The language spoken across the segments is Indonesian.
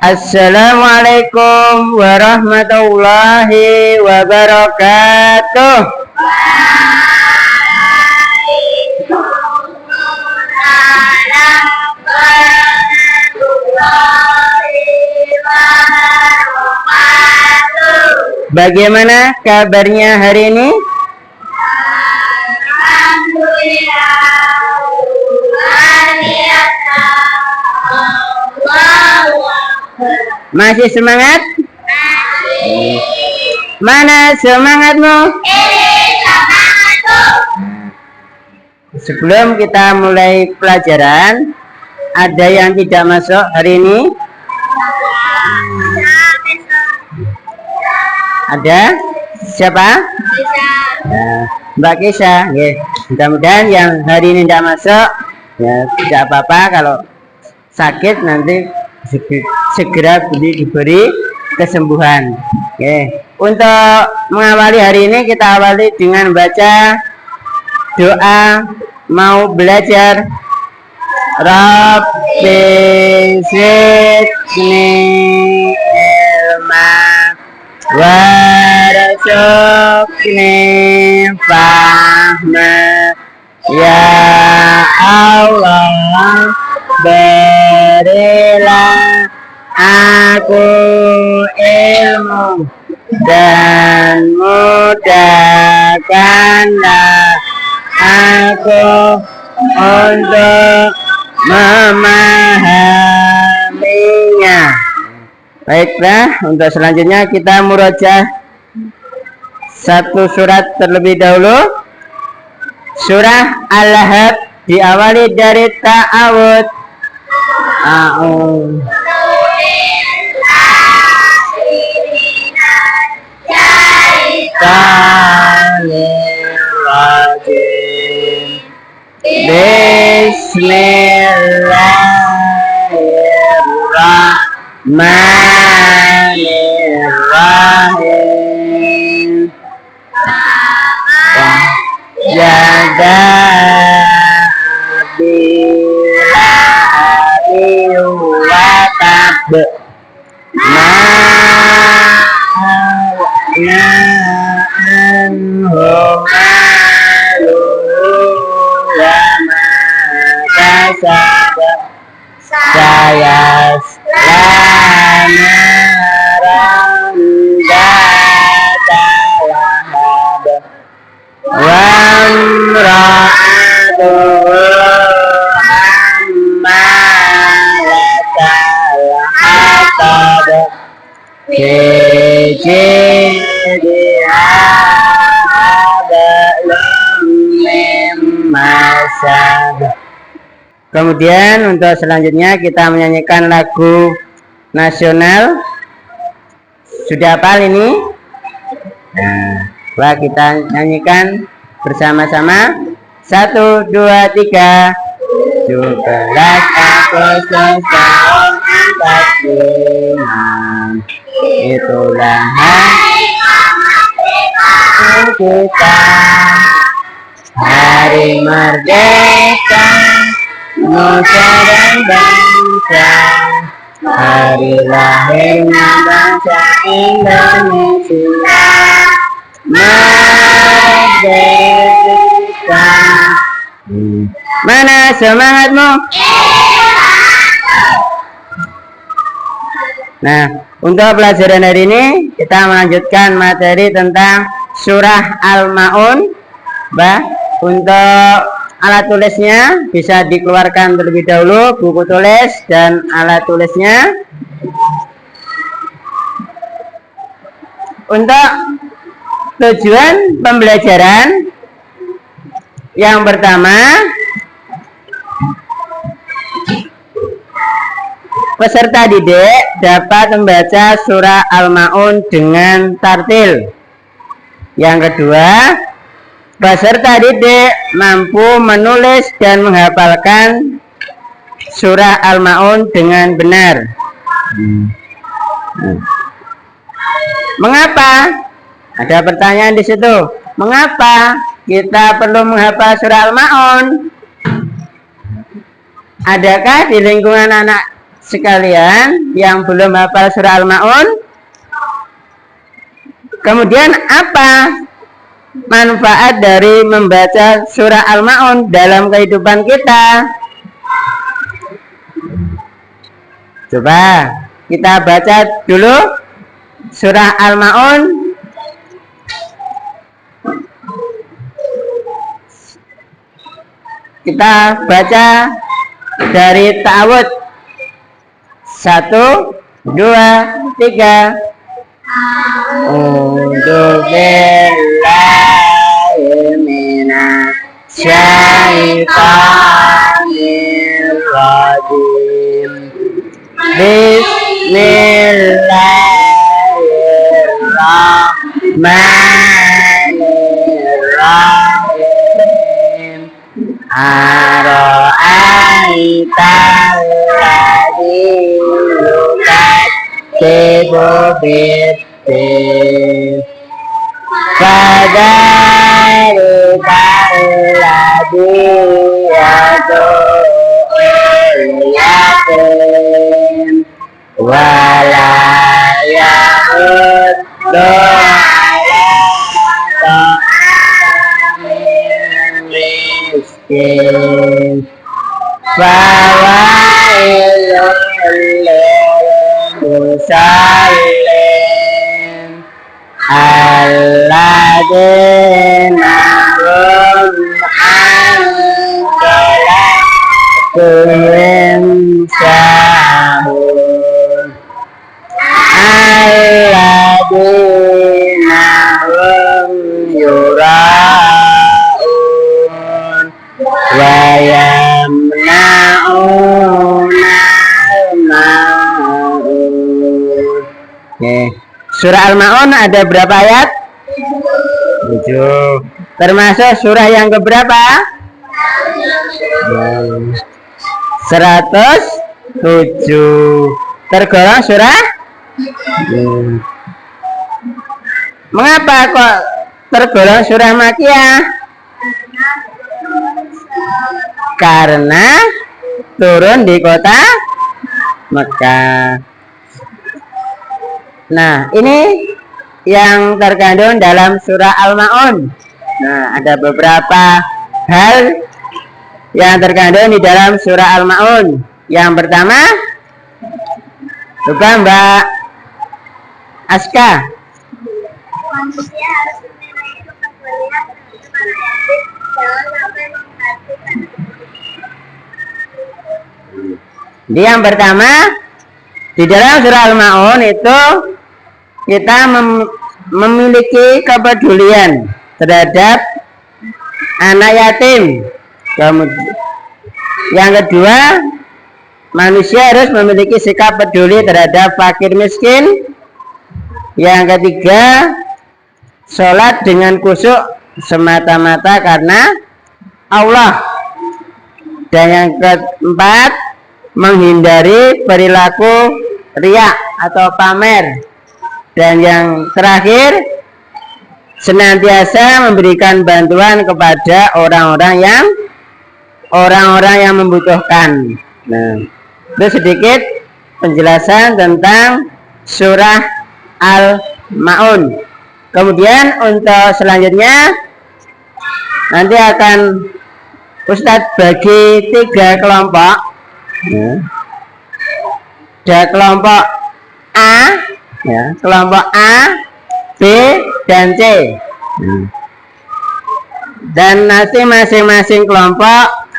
Assalamualaikum warahmatullahi wabarakatuh. Bagaimana kabarnya hari ini? Masih semangat? Mana semangatmu? Sebelum kita mulai pelajaran, ada yang tidak masuk hari ini? Ada? Siapa? Mbak Kisah. Mudah-mudahan yang hari ini tidak masuk, ya tidak apa-apa. Kalau sakit nanti segera diberi kesembuhan. Untuk mengawali hari ini, kita awali dengan baca doa mau belajar. Rabbi zidni ilma warzuqni fahma. Ya Allah, berilah aku ilmu dan mudahkanlah aku untuk memahaminya. Baiklah, untuk selanjutnya kita murojaah satu surat terlebih dahulu. Surah Al-Lahab diawali dari ta'awud. Bismillahirrahmanirrahim. Jaga bila watab anhum malu wa ma kasab sayas lanaran datalahab wa amra'atuhu hammalatal hatab Kemudian untuk selanjutnya kita menyanyikan lagu nasional. Sudah hafal ini? Nah, kita nyanyikan bersama-sama. 1, 2, 3. 17 Agustus tahun 45, itulah hari kemerdekaan kita, hari merdeka nusa dan bangsa, hari lahirnya bangsa Indonesia merdeka. Mana semangatmu? Nah, untuk pelajaran hari ini kita melanjutkan materi tentang surah Al-Ma'un. Untuk alat tulisnya bisa dikeluarkan terlebih dahulu, buku tulis dan alat tulisnya. Untuk tujuan pembelajaran yang pertama, peserta didik dapat membaca surah Al-Ma'un dengan tartil. Yang kedua, peserta didik mampu menulis dan menghafalkan surah Al-Ma'un dengan benar. Mengapa? Ada pertanyaan di situ. Mengapa kita perlu menghafal surah Al-Ma'un? Adakah di lingkungan anak sekalian yang belum hafal surah Al-Ma'un, kemudian apa manfaat dari membaca surah Al-Ma'un dalam kehidupan kita? Coba kita baca dulu surah Al-Ma'un. Kita baca dari ta'awud. 1, 2, 3. A'udzu billahi minasy syaithanir rajim. Bismillahirrahmanirrahim. Ara'aital ladzi yukadzibu bid-din fadzalika alladzi yad'ul yatim wala yahuddu ala ta'amil miskin fawailul lil-musallin alladzina hum an salatihim sahun alladzina hum yura'un wa yamna'una al-ma'un. Surah Al-Ma'un ada berapa ayat? 7. Termasuk surah yang keberapa? 107. Tergolong surah? Mengapa kok tergolong surah Makkiyah? Karena turun di kota Mekah. Nah, ini yang terkandung dalam surah Al-Ma'un. Nah, ada beberapa hal yang terkandung di dalam surah Al-Ma'un. Yang pertama, coba Mbak Aska. Manusia harus memiliki kepedulian terhadap para yatim, jangan sampai memperhatikan. Jadi yang pertama, di dalam surah Al-Ma'un itu kita memiliki kepedulian terhadap anak yatim. Kemudian yang kedua, manusia harus memiliki sikap peduli terhadap fakir miskin. Yang ketiga, sholat dengan khusyuk semata-mata karena Allah. Dan yang keempat, menghindari perilaku riya atau pamer. Dan yang terakhir, senantiasa memberikan bantuan kepada orang-orang yang membutuhkan. Nah, itu sedikit penjelasan tentang surah Al-Ma'un. Kemudian untuk selanjutnya nanti akan Ustadz bagi 3 kelompok. Ada kelompok A, ya, kelompok A, B, dan C. Dan nanti masing-masing kelompok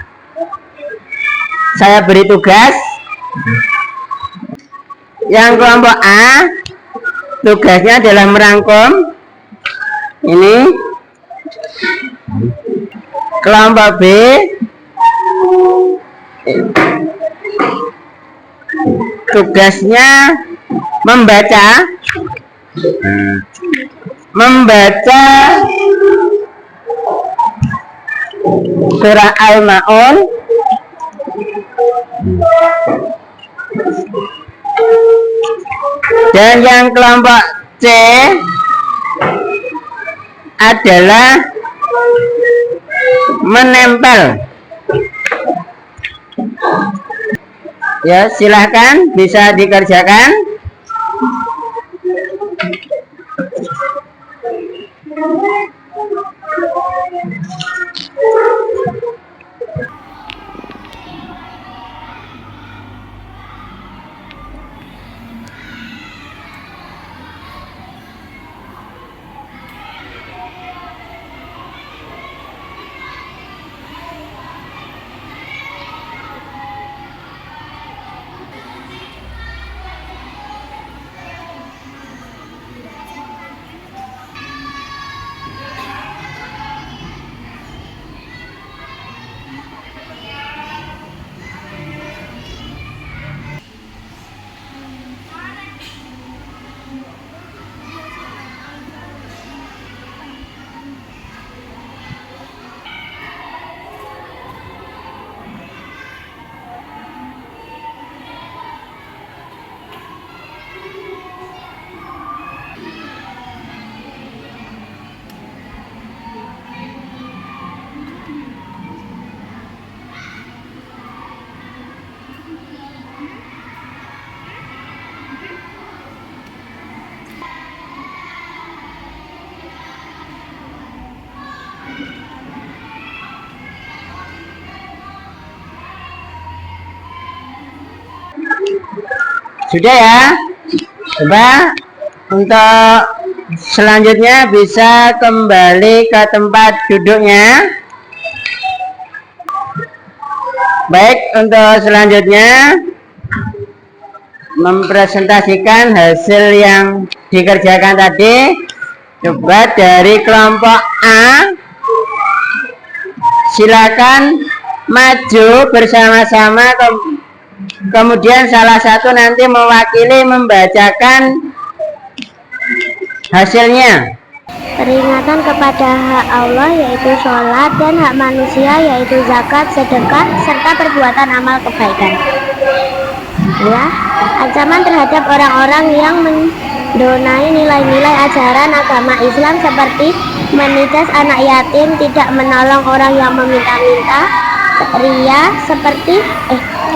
saya beri tugas. Yang kelompok A tugasnya adalah merangkum ini. Kelompok B tugasnya membaca surah Al-Ma'un dan yang kelompok C adalah menempel Ya, silahkan bisa dikerjakan. Sudah ya. Coba untuk selanjutnya bisa kembali ke tempat duduknya. Baik, untuk selanjutnya mempresentasikan hasil yang dikerjakan tadi. Coba dari kelompok A, silakan maju bersama-sama, kemudian salah satu nanti mewakili membacakan hasilnya. Peringatan kepada hak Allah yaitu sholat dan hak manusia yaitu zakat, sedekah, serta perbuatan amal kebaikan. Ya, ancaman terhadap orang-orang yang mendonai nilai-nilai ajaran agama Islam seperti menindas anak yatim, tidak menolong orang yang meminta-minta, ria seperti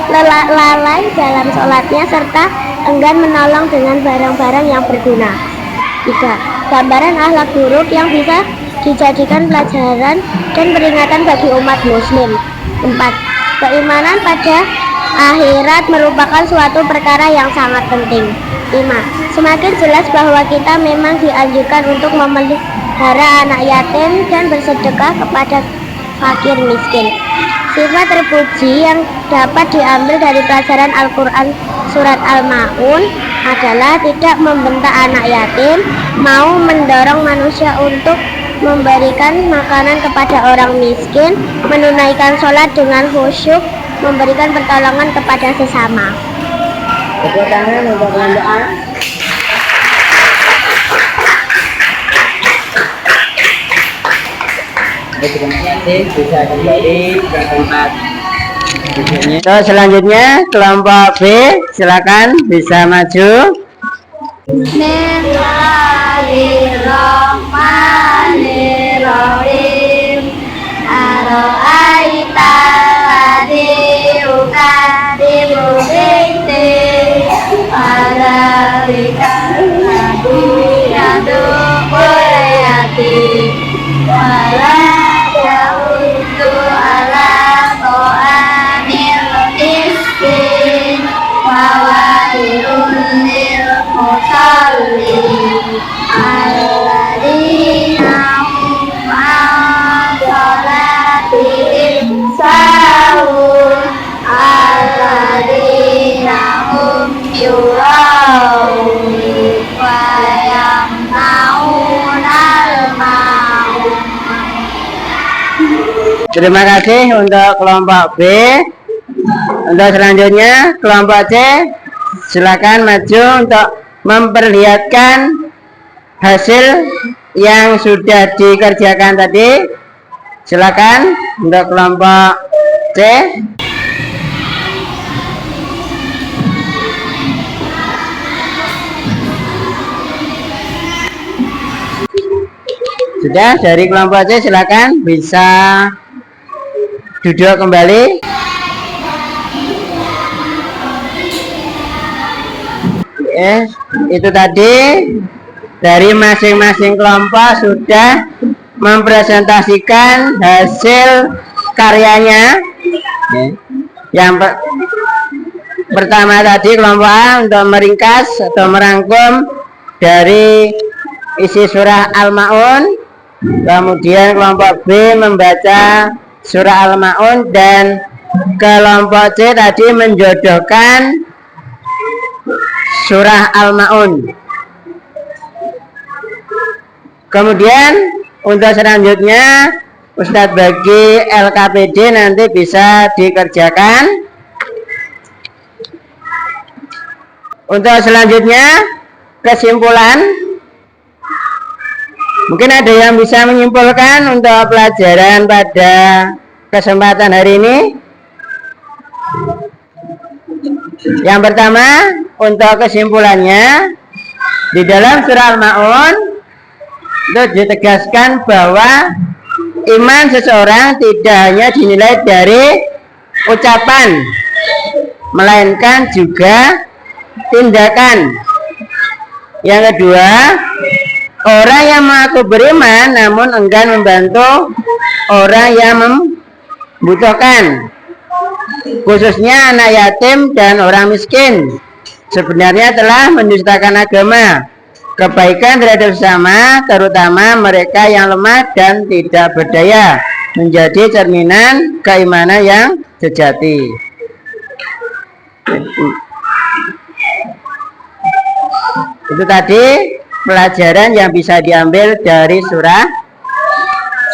lalai dalam sholatnya, serta enggan menolong dengan barang-barang yang berguna. 3. Gambaran akhlak buruk yang bisa dijadikan pelajaran dan peringatan bagi umat muslim. 4. Keimanan pada akhirat merupakan suatu perkara yang sangat penting. 5. Semakin jelas bahwa kita memang dianjurkan untuk memelihara anak yatim dan bersedekah kepada fakir miskin. Sifat terpuji yang dapat diambil dari pelajaran Al-Quran surat Al-Ma'un adalah tidak membentak anak yatim, mau mendorong manusia untuk memberikan makanan kepada orang miskin, menunaikan sholat dengan khusyuk, memberikan pertolongan kepada sesama. Tepuk tangan untuk doa. Bisa kembali ke tempat duduknya. So, selanjutnya kelompok B, silakan bisa maju. Bismillahirrahmanirrahim. Aro'aita ladzi ukadibu binti Alalika ladzi yadu kulayati Wala jautu ala to'anil miskin Wawahirun lil musallin Alladina hum sholatihim sahun Alladina hum yura'un wa yamna'unal ma'un. Terima kasih untuk kelompok B. Untuk selanjutnya kelompok C, silakan maju untuk memperlihatkan hasil yang sudah dikerjakan tadi. Silakan untuk kelompok C. Sudah, dari kelompok C silakan bisa duduk kembali. Itu tadi dari masing-masing kelompok sudah mempresentasikan hasil karyanya. Yang pertama tadi kelompok A untuk meringkas atau merangkum dari isi surah Al-Ma'un. Kemudian kelompok B membaca surah Al-Ma'un, dan kelompok C tadi menjodohkan surah Al-Ma'un. Kemudian untuk selanjutnya Ustadz bagi LKPD nanti bisa dikerjakan. Untuk selanjutnya kesimpulan, mungkin ada yang bisa menyimpulkan untuk pelajaran pada kesempatan hari ini. Yang pertama, untuk kesimpulannya, di dalam surah Al-Ma'un itu ditegaskan bahwa iman seseorang tidak hanya dinilai dari ucapan, melainkan juga tindakan. Yang kedua, orang yang mengaku beriman namun enggan membantu orang yang membutuhkan, khususnya anak yatim dan orang miskin, sebenarnya telah mendustakan agama, kebaikan terhadap sesama, terutama mereka yang lemah dan tidak berdaya, menjadi cerminan keimanan yang sejati. Itu tadi pelajaran yang bisa diambil dari surah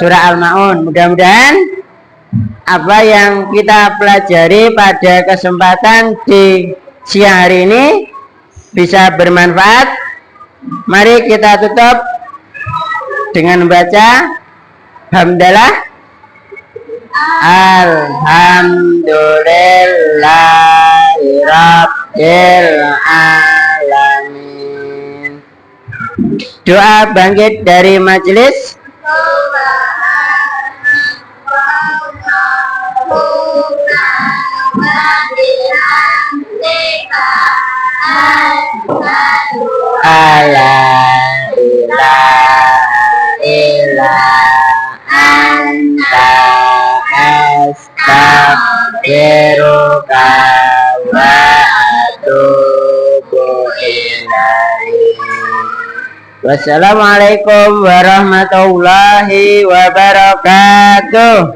Al-Ma'un. Mudah-mudahan apa yang kita pelajari pada kesempatan di siang hari ini bisa bermanfaat. Mari kita tutup dengan membaca hamdalah. Alhamdulillahirabbil alamin. Doa bangkit dari majelis. La ilaha illa anta astaghfiruka wa atubu ilaik. Wassalamualaikum warahmatullahi wabarakatuh.